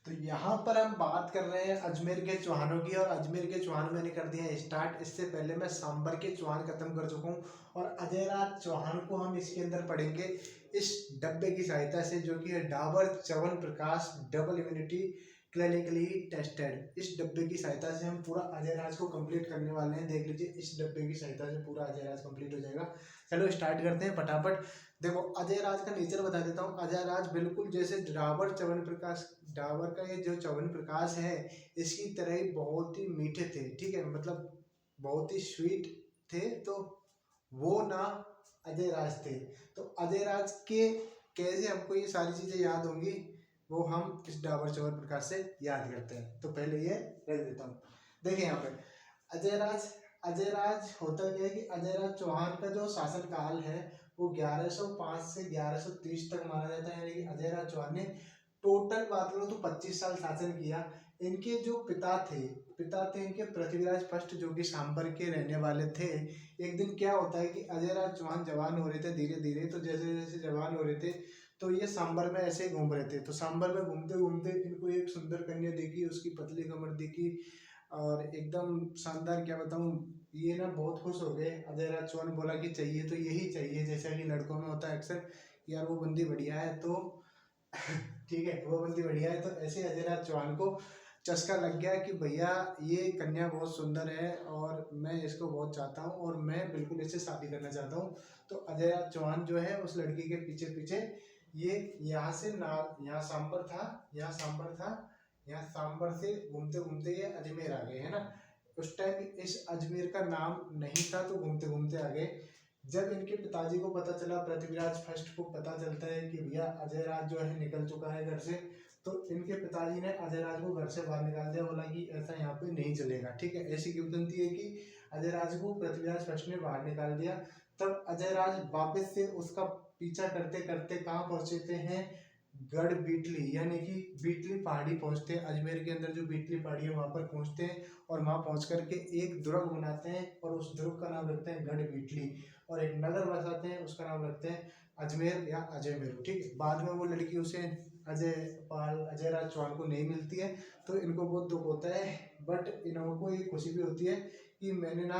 तो यहाँ पर हम बात कर रहे हैं अजमेर के चौहानों की, और अजमेर के चौहान मैंने कर दिया है स्टार्ट। इससे पहले मैं सांबर के चौहान खत्म कर चुका हूँ, और अजय राज चौहान को हम इसके अंदर पढ़ेंगे इस डब्बे की सहायता से, जो कि है Dabur chyawanprash double immunity clinically tested. इस डब्बे की सहायता से हम पूरा अजय राज को कंप्लीट करने वाले हैं। देख लीजिए, इस डब्बे की सहायता से पूरा अजय राज कंप्लीट हो जाएगा। चलो स्टार्ट करते हैं फटाफट। देखो, अजय राज का नेचर बता देता हूँ। अजय राज बिल्कुल जैसे डाबर च्यवनप्राश, डाबर का ये जो च्यवनप्राश है, इसकी तरह ही बहुत ही मीठे थे। ठीक है, मतलब बहुत ही स्वीट थे। तो वो ना अजय राज थे। तो अजय राज के कैसे हमको ये सारी चीजें याद होंगी, वो हम इस डाबर च्यवनप्राश से याद करते हैं। तो पहले ये रख देता हूँ। देखिए यहाँ पे अजय राज होता क्या है कि अजय राज चौहान का जो शासन काल है वो 1105 से 1130 तक माना जाता है। यानी कि अजय राज चौहान ने टोटल बात करो तो 25 साल शासन किया। इनके जो पिता थे इनके पृथ्वीराज फर्स्ट, जो कि सांबर के रहने वाले थे। एक दिन क्या होता है कि अजय राज चौहान जवान हो रहे थे धीरे धीरे। तो जैसे जैसे जवान हो रहे थे, तो ये सांबर में ऐसे ही घूम रहे थे। तो सांबर में घूमते घूमते इनको एक सुंदर कन्या दिखी, उसकी पतली कमर दिखी, और एकदम शानदार, क्या बताऊं, ये ना बहुत खुश हो गए। अजय राज चौहान बोला कि चाहिए तो यही चाहिए, जैसा कि लड़कों में होता है अक्सर, यार वो बंदी बढ़िया है तो ठीक है, वो बंदी बढ़िया है। तो ऐसे अजय राज चौहान को चस्का लग गया कि भैया ये कन्या बहुत सुंदर है और मैं इसको बहुत चाहता हूँ, और मैं बिल्कुल इससे शादी करना चाहता हूँ। तो अजय राज चौहान जो है उस लड़की के पीछे पीछे, ये यहाँ से ना, यहाँ सांबर था, यहाँ सांबर से घूमते घूमते ये अजमेर आ गए, है ना। उस टाइम इस अजमेर का नाम नहीं था, तो घूमते घूमते आ गए। जब इनके पिताजी को पता चला, पृथ्वीराज फर्स्ट को पता चलता है कि भैया अजय राज जो है निकल चुका है घर से, तो इनके पिताजी ने अजय राज को घर से बाहर निकाल दिया। बोला कि ऐसा यहाँ पे नहीं चलेगा। ठीक है, ऐसी किंवदंती है कि अजय राज को पृथ्वीराज फर्स्ट ने बाहर निकाल दिया। तब अजय राज वापस से उसका पीछा करते करते कहाँ पहुंचते हैं, गढ़ बीटली, यानी कि बीटली पहाड़ी पहुंचते हैं। अजमेर के अंदर जो बीटली पहाड़ी है वहां पर पहुंचते हैं, और वहां पहुंच करके एक दुर्ग बनाते हैं, और उस दुर्ग का नाम रखते हैं गढ़ बीटली, और एक नगर बसाते हैं, उसका नाम रखते हैं अजमेर या अजयमेरू। ठीक है, बाद में वो लड़की उसे अजय राज चौहान को नहीं मिलती है, तो इनको बहुत दुख होता है। बट इनको ये खुशी भी होती है कि मैंने ना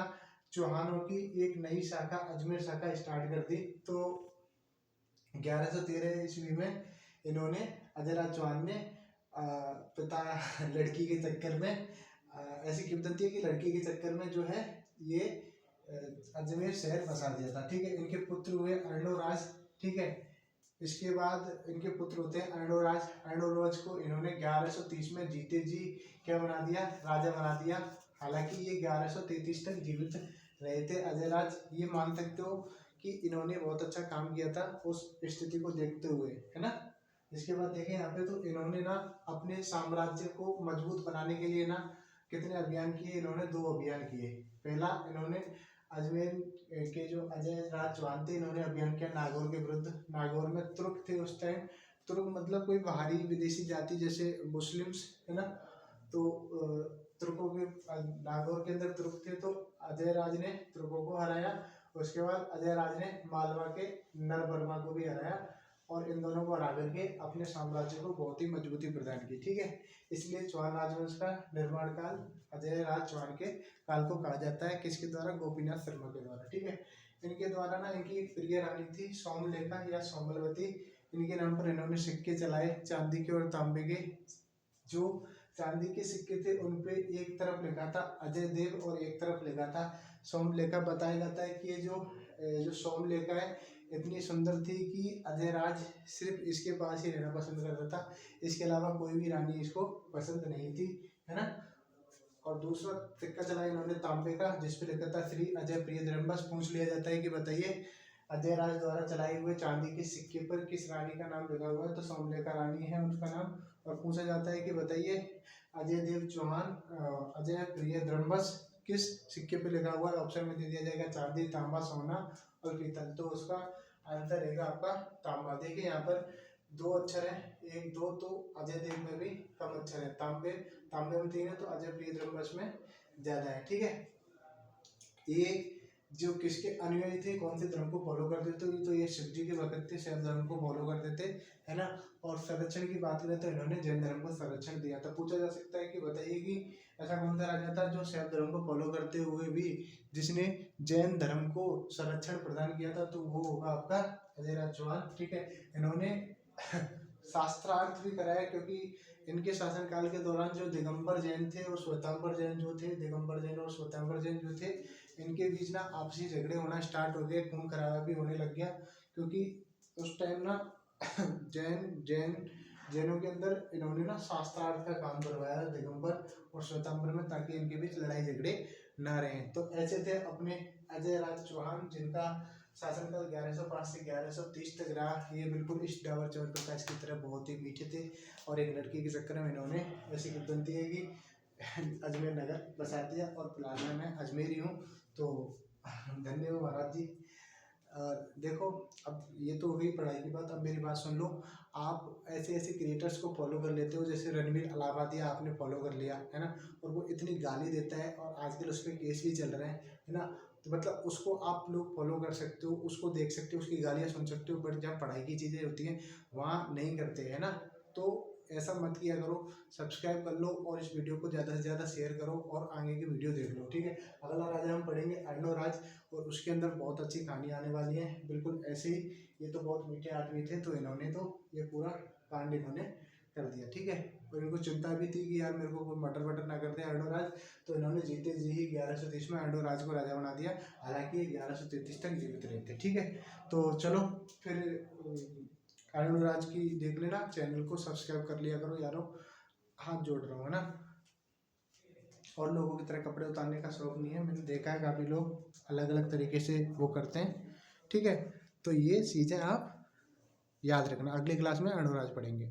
चौहानों की एक नई शाखा, अजमेर शाखा स्टार्ट कर दी। तो 1113 ईस्वी में इन्होंने, अजय राज चौहान ने पिता लड़की के चक्कर में, ऐसी किंवदंती है कि लड़की के चक्कर में जो है ये अजमेर शहर बसा दिया था। ठीक है, इनके पुत्र हुए अर्णोराज। ठीक है, इसके बाद इनके पुत्र होते हैं अर्णोराज। अर्णोराज को इन्होंने 1130 में जीते जी क्या बना दिया, राजा बना दिया। हालांकि ये 1133 तक जीवित रहे थे अजय राज। ये मान सकते हो कि इन्होंने बहुत अच्छा काम किया था उस स्थिति को देखते हुए, है ना। इसके बाद देखें यहाँ पे, तो इन्होंने ना अपने साम्राज्य को मजबूत बनाने के लिए ना कितने अभियान किए, इन्होंने 2 अभियान किए। पहला, इन्होंने अजमेर के जो अजय राज चौहान थे, इन्होंने अभियान किया नागौर के विरुद्ध। नागौर में तुर्क थे उस टाइम। तुर्क मतलब कोई बाहरी विदेशी जाति, जैसे मुस्लिम्स, है ना। तो तुर्कों के, नागौर के अंदर तुर्क थे, तो अजय राज ने तुर्कों को हराया। उसके बाद अजय राज ने मालवा के नरबर्मा को भी हराया, और इन दोनों को हरा करके अपने साम्राज्य को बहुत ही मजबूती प्रदान की। ठीक है, इसलिए चौहान राजवंश का निर्माण काल अजय राज चौहान के काल को कहा जाता है। किसके द्वारा, गोपीनाथ शर्मा के द्वारा। ठीक है, इनके द्वारा ना, इनकी एक प्रिय रानी थी सोमलेखा या सोमलवती। इनके नाम पर इन्होंने सिक्के चलाए, चांदी के और तांबे के। जो चांदी के सिक्के थे उन पे एक तरफ लिखा था अजय देव, और एक तरफ लिखा था सोमलेखा। बताया जाता है कि ये जो सोमलेखा है इतनी सुंदर थी कि अजय राज सिर्फ इसके पास ही रहना पसंद करता था। इसके अलावा कोई भी रानी इसको पसंद नहीं थी, है ना। और दूसरा सिक्का चला इन्होंने तांबे का, जिसपे लिखा था श्री अजय प्रिय। बस पूछ लिया जाता है कि बताइए अजय राज द्वारा चलाए हुए चांदी के सिक्के पर किस रानी का नाम लिखा हुआ है, तो सोमलेखा रानी है उसका नाम। और पूछा जाता है कि बताइए अजय देव चौहान अजय प्रिय किस सिक्के पे लिखा हुआ है। ऑप्शन में दे दिया जाएगा चांदी, तांबा, सोना और पीतल। तो उसका आंसर रहेगा आपका तांबा। देखिए यहाँ पर 2 अक्षर है, 1 2, तो अजय देव में भी कम अक्षर है। तांबे में 3 है, तो अजय प्रिय में ज्यादा है। ठीक है, ये जो किसके अनुयायी थे, कौन से धर्म को फॉलो करते थे, तो ये शिव जी के भक्त थे, शैव धर्म को फॉलो करते थे, है ना। और संरक्षण की बात करें तो इन्होंने जैन धर्म को संरक्षण दिया था। पूछा जा सकता है कि बताइए कि ऐसा कौन सा राजा था जो शैव धर्म को फॉलो करते हुए भी जिसने जैन धर्म को संरक्षण प्रदान किया था, तो वो होगा आपका अजयराज चौहान। ठीक है, इन्होंने शास्त्रार्थ भी कराया, क्योंकि इनके शासनकाल के दौरान जो दिगंबर जैन थे और श्वेतांबर जैन जो थे, दिगंबर जैन और श्वेतांबर जैन जो थे, इनके बीच ना आपसी झगड़े होना स्टार्ट हो गए, खून खराबा भी होने लग गया, क्योंकि उस टाइम ना जैनों के अंदर इन्होंने ना शास्त्रार्थ का काम करवाया दिगंबर और श्वेतांबर में, ताकि इनके बीच लड़ाई झगड़े ना रहे। तो ऐसे थे अपने अजयराज चौहान, जिनका शासनकाल 1105 से 1130 तक रहा। ये बिल्कुल इस डाबर च्यवनप्रकाश की तरह बहुत ही मीठे थे, और एक लड़की के चक्कर में इन्होंने ऐसी किंवदंती है कि अजमेर नगर बसा दिया, और फिलहाल में मैं अजमेरी हूँ। तो धन्यवाद महाराज जी। देखो, अब ये तो हो गई पढ़ाई की बात, अब मेरी बात सुन लो। आप ऐसे ऐसे क्रिएटर्स को फॉलो कर लेते हो, जैसे रणवीर अलाहाबादिया आपने फॉलो कर लिया है ना, और वो इतनी गाली देता है, और आजकल उस पर केस भी चल रहे हैं, है ना। तो मतलब उसको आप लोग फॉलो कर सकते हो, उसको देख सकते हो, उसकी गालियाँ सुन सकते हो, बट जहाँ पढ़ाई की चीज़ें होती हैं वहाँ नहीं करते, है ना। तो ऐसा मत किया करो, सब्सक्राइब कर लो, और इस वीडियो को ज़्यादा से ज़्यादा शेयर करो, और आगे की वीडियो देख लो। ठीक है, अगला राजा हम पढ़ेंगे अर्णोराज, और उसके अंदर बहुत अच्छी कहानी आने वाली है, बिल्कुल ऐसे ही। ये तो बहुत मीठे आदमी थे, तो इन्होंने तो ये पूरा कांड इन्होंने कर दिया। ठीक है, और इनको चिंता भी थी कि यार मेरे को कोई मटर वटर ना कर दे अर्णोराज, तो इन्होंने जीते जी ही 1130 में अर्णोराज को राजा बना दिया। हालांकि ये 1133 तक जीवित रहे थे। ठीक है, तो चलो फिर अर्णोराज की देख लेना, चैनल को सब्सक्राइब कर लिया करो यारो, हाथ जोड़ रहा हूँ, है ना। और लोगों की तरह कपड़े उतारने का शौक नहीं है, मैंने देखा है काफ़ी लोग अलग अलग तरीके से वो करते हैं। ठीक है, तो ये चीज़ें आप याद रखना, अगली क्लास में अर्णोराज पढ़ेंगे।